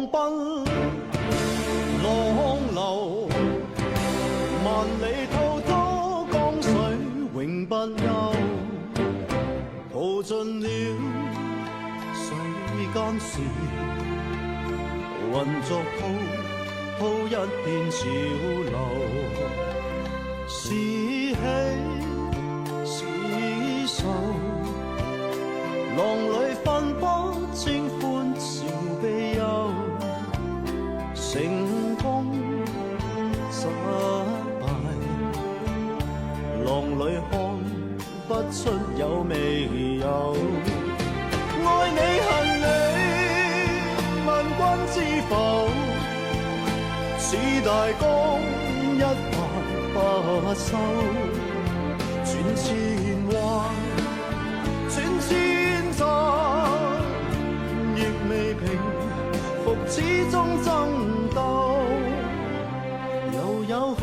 浪奔浪流，萬里滔滔江水永不休，淘盡了世間事，混作滔滔一片潮流，是喜是愁，浪裏分不清歡笑悲憂，成功失敗，浪裏看不出有未有。愛你恨你，問君知否？似大江一發不收，轉千彎，轉千載，亦未平復始終爭鬥，又有喜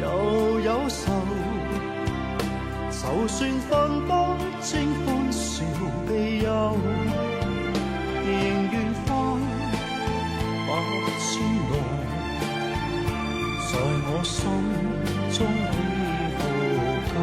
又有愁，就算分不清歡笑悲憂，仍願翻百千浪，在我心中起伏夠。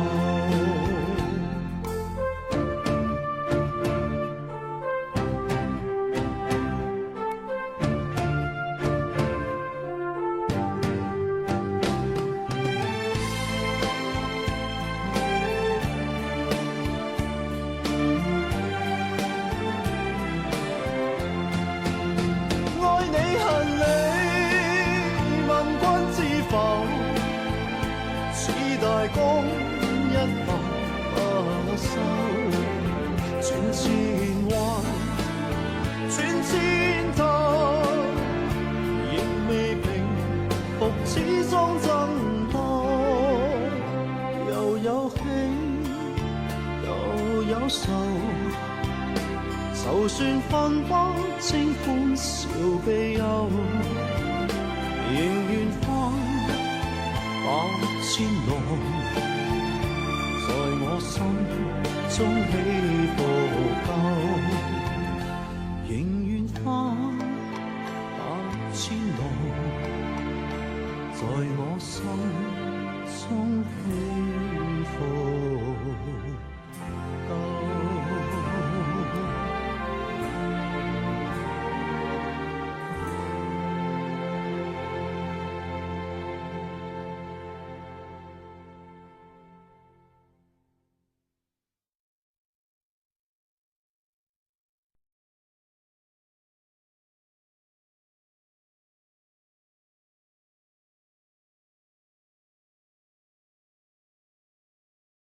愛你恨你，問君知否？似大江一發不收，轉千彎，轉千頭，亦未平復始終爭鬥，又有喜又有愁，就算分不清歡笑悲憂，仍願翻百千浪，在我心中起伏夠，仍願翻百千浪，在我心中起伏。